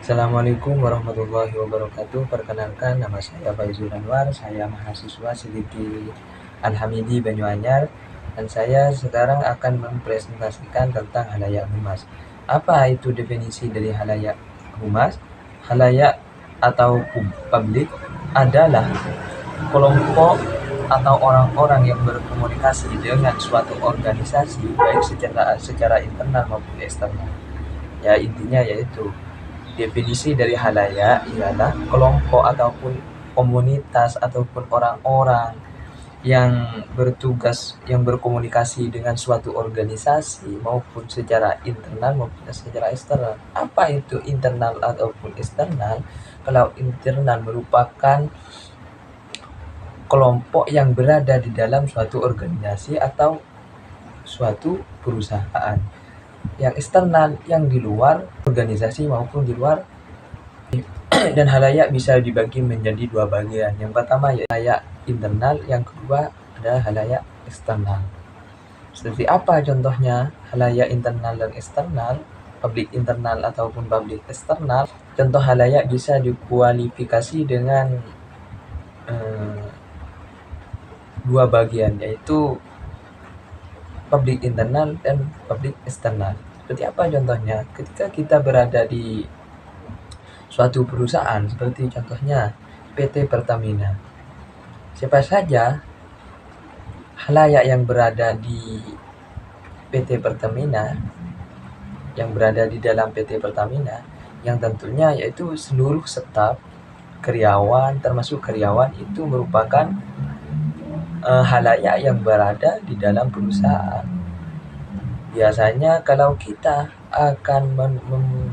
Assalamualaikum warahmatullahi wabarakatuh. Perkenalkan, nama saya Faizul Anwar. Saya mahasiswa Sidiki Al-Hamidi Banyuanyar, dan saya sekarang akan mempresentasikan tentang halayak humas. Apa itu definisi dari halayak humas? Halayak atau publik adalah kelompok atau orang-orang yang berkomunikasi dengan suatu organisasi, baik secara internal maupun eksternal. Ya, intinya yaitu definisi dari halayak ialah kelompok ataupun komunitas ataupun orang-orang yang bertugas, yang berkomunikasi dengan suatu organisasi maupun secara internal maupun secara eksternal. Apa itu internal ataupun eksternal? Kalau internal merupakan kelompok yang berada di dalam suatu organisasi atau suatu perusahaan. Yang eksternal yang di luar organisasi maupun di luar. Dan halayak bisa dibagi menjadi dua bagian. Yang pertama yaitu halayak internal, yang kedua adalah halayak eksternal. Seperti apa contohnya halayak internal dan eksternal, publik internal ataupun publik eksternal? Contoh halayak bisa dikualifikasi dengan dua bagian, yaitu publik internal dan publik eksternal. Seperti apa contohnya? Ketika kita berada di suatu perusahaan, seperti contohnya PT Pertamina. Siapa saja halayak yang berada di PT Pertamina, yang berada di dalam PT Pertamina, yang tentunya yaitu seluruh staf, karyawan, termasuk karyawan itu merupakan halayak yang berada di dalam perusahaan. Biasanya kalau kita akan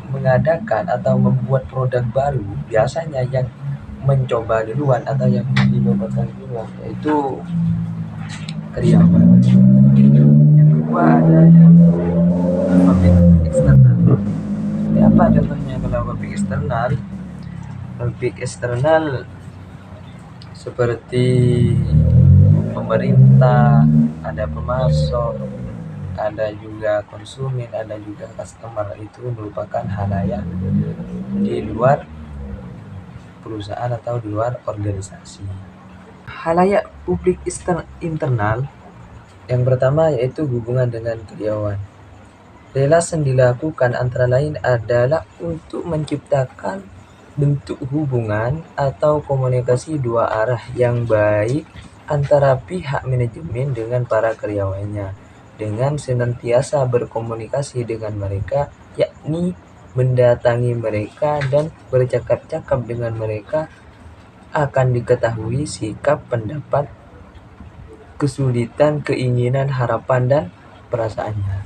mengadakan atau membuat produk baru, biasanya yang mencoba duluan atau yang didapatkan duluan yaitu karyawan. Yang kedua ada yang publik eksternal. Seperti apa contohnya kalau publik eksternal? Publik eksternal seperti pemerintah, ada pemasok, ada juga konsumen, ada juga customer. Itu merupakan halayak di luar perusahaan atau di luar organisasi. Halayak publik internal yang pertama yaitu hubungan dengan karyawan. Relasi yang dilakukan antara lain adalah untuk menciptakan bentuk hubungan atau komunikasi dua arah yang baik antara pihak manajemen dengan para karyawannya, dengan senantiasa berkomunikasi dengan mereka, yakni mendatangi mereka dan bercakap-cakap dengan mereka, akan diketahui sikap, pendapat, kesulitan, keinginan, harapan, dan perasaannya.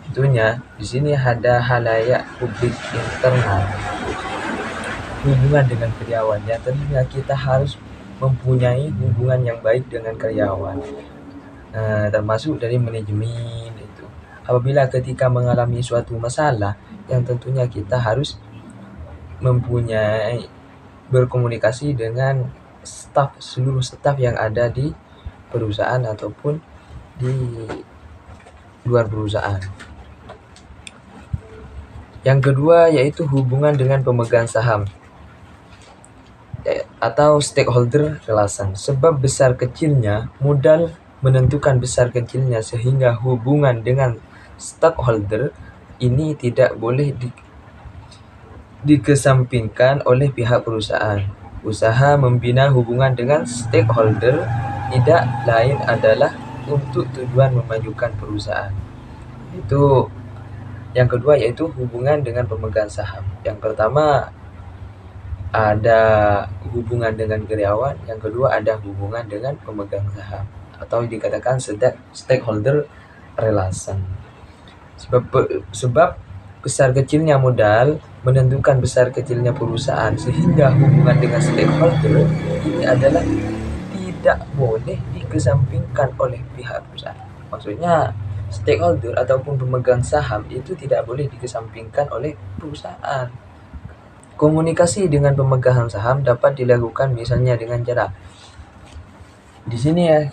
Tentunya di sini ada halayak publik internal, hubungan dengan karyawannya. Tentunya kita harus mempunyai hubungan yang baik dengan karyawan, termasuk dari manajemen itu. Apabila ketika mengalami suatu masalah, yang tentunya kita harus mempunyai berkomunikasi dengan seluruh staf yang ada di perusahaan ataupun di luar perusahaan. Yang kedua yaitu hubungan dengan pemegang saham atau stakeholder relation. Sebab besar kecilnya modal menentukan besar kecilnya, sehingga hubungan dengan stakeholder ini tidak boleh dikesampingkan oleh pihak perusahaan. Usaha membina hubungan dengan stakeholder tidak lain adalah untuk tujuan memajukan perusahaan. Itu yang kedua yaitu hubungan dengan pemegang saham. Yang pertama ada hubungan dengan karyawan, yang kedua ada hubungan dengan pemegang saham atau dikatakan stakeholder relation. Sebab besar kecilnya modal menentukan besar kecilnya perusahaan, sehingga hubungan dengan stakeholder ini adalah tidak boleh dikesampingkan oleh pihak perusahaan. Maksudnya stakeholder ataupun pemegang saham itu tidak boleh dikesampingkan oleh perusahaan. Komunikasi dengan pemegang saham dapat dilakukan misalnya dengan cara di sini ya.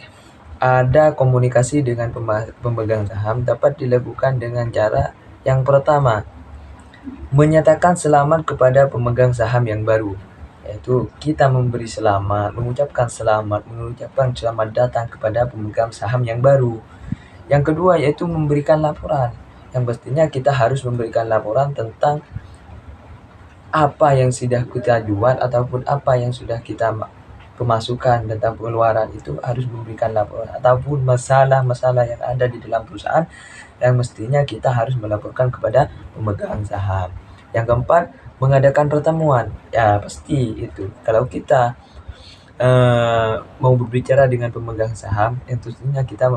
Ada komunikasi dengan pemegang saham dapat dilakukan dengan cara yang pertama, Menyatakan selamat kepada pemegang saham yang baru, yaitu kita memberi selamat, mengucapkan selamat datang kepada pemegang saham yang baru. Yang kedua yaitu memberikan laporan. Yang pastinya kita harus memberikan laporan tentang apa yang sudah kita jual ataupun apa yang sudah kita pemasukan tentang pengeluaran, itu harus memberikan laporan, ataupun masalah-masalah yang ada di dalam perusahaan yang mestinya kita harus melaporkan kepada pemegang saham. Yang keempat, mengadakan pertemuan. Ya pasti itu kalau kita mau berbicara dengan pemegang saham, yang tentunya kita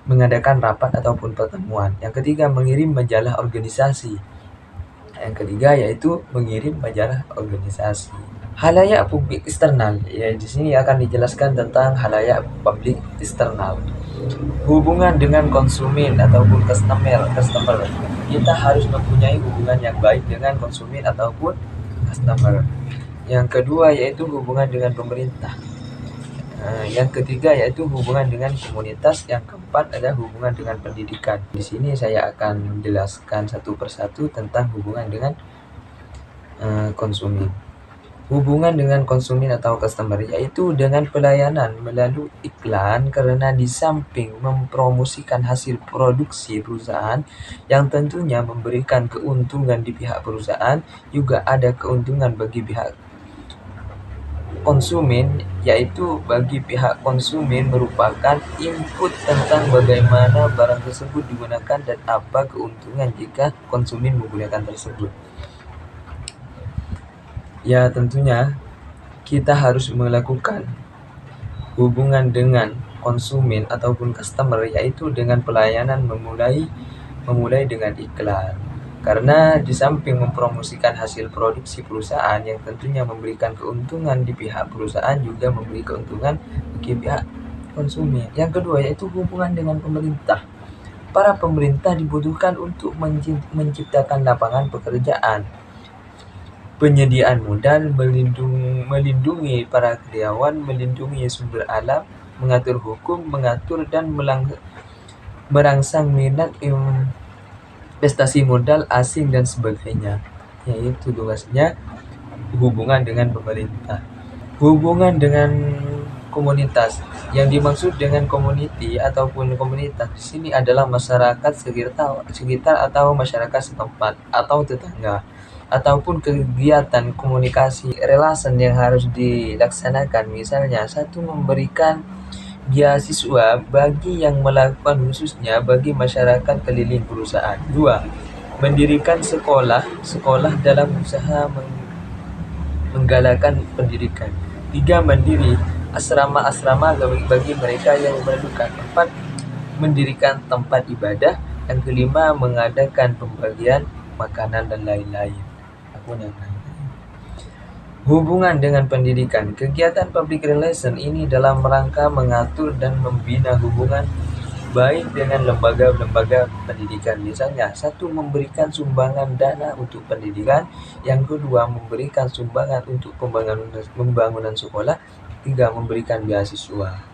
mengadakan rapat ataupun pertemuan. Yang ketiga, mengirim majalah organisasi. Yang ketiga yaitu mengirim majalah organisasi. Halayak publik eksternal. Ya, di sini akan dijelaskan tentang halayak publik eksternal. Hubungan dengan konsumen ataupun customer. Kita harus mempunyai hubungan yang baik dengan konsumen ataupun customer. Yang kedua yaitu hubungan dengan pemerintah. Yang ketiga yaitu hubungan dengan komunitas. Yang keempat adalah hubungan dengan pendidikan. Di sini saya akan menjelaskan satu persatu tentang hubungan dengan konsumen. Hubungan dengan konsumen atau customer yaitu dengan pelayanan melalui iklan, karena di samping mempromosikan hasil produksi perusahaan yang tentunya memberikan keuntungan di pihak perusahaan, juga ada keuntungan bagi pihak konsumen, yaitu bagi pihak konsumen merupakan input tentang bagaimana barang tersebut digunakan dan apa keuntungan jika konsumen menggunakan tersebut. Ya tentunya kita harus melakukan hubungan dengan konsumen ataupun customer yaitu dengan pelayanan memulai dengan iklan. Karena di samping mempromosikan hasil produksi perusahaan yang tentunya memberikan keuntungan di pihak perusahaan, juga memberi keuntungan bagi pihak konsumen. Yang kedua yaitu hubungan dengan pemerintah. Para pemerintah dibutuhkan untuk menciptakan lapangan pekerjaan, penyediaan modal, melindungi para karyawan, melindungi sumber alam, mengatur hukum, mengatur dan merangsang minat investasi modal asing dan sebagainya. Yaitu tugasnya hubungan dengan pemerintah. Hubungan dengan komunitas. Yang dimaksud dengan community ataupun komunitas di sini adalah masyarakat sekitar atau masyarakat setempat atau tetangga, ataupun kegiatan komunikasi relation yang harus dilaksanakan. Misalnya, satu, memberikan beasiswa bagi yang melakukan, khususnya bagi masyarakat keliling perusahaan. 2. Mendirikan sekolah dalam usaha menggalakkan pendidikan. 3. Mendiri asrama-asrama bagi mereka yang memerlukan. 4. Mendirikan tempat ibadah. Yang kelima, mengadakan pembagian makanan dan lain-lain. Hubungan dengan pendidikan. Kegiatan public relation ini dalam rangka mengatur dan membina hubungan baik dengan lembaga-lembaga pendidikan. Misalnya, 1. Memberikan sumbangan dana untuk pendidikan. Yang kedua, memberikan sumbangan untuk pembangunan sekolah. 3. Memberikan beasiswa.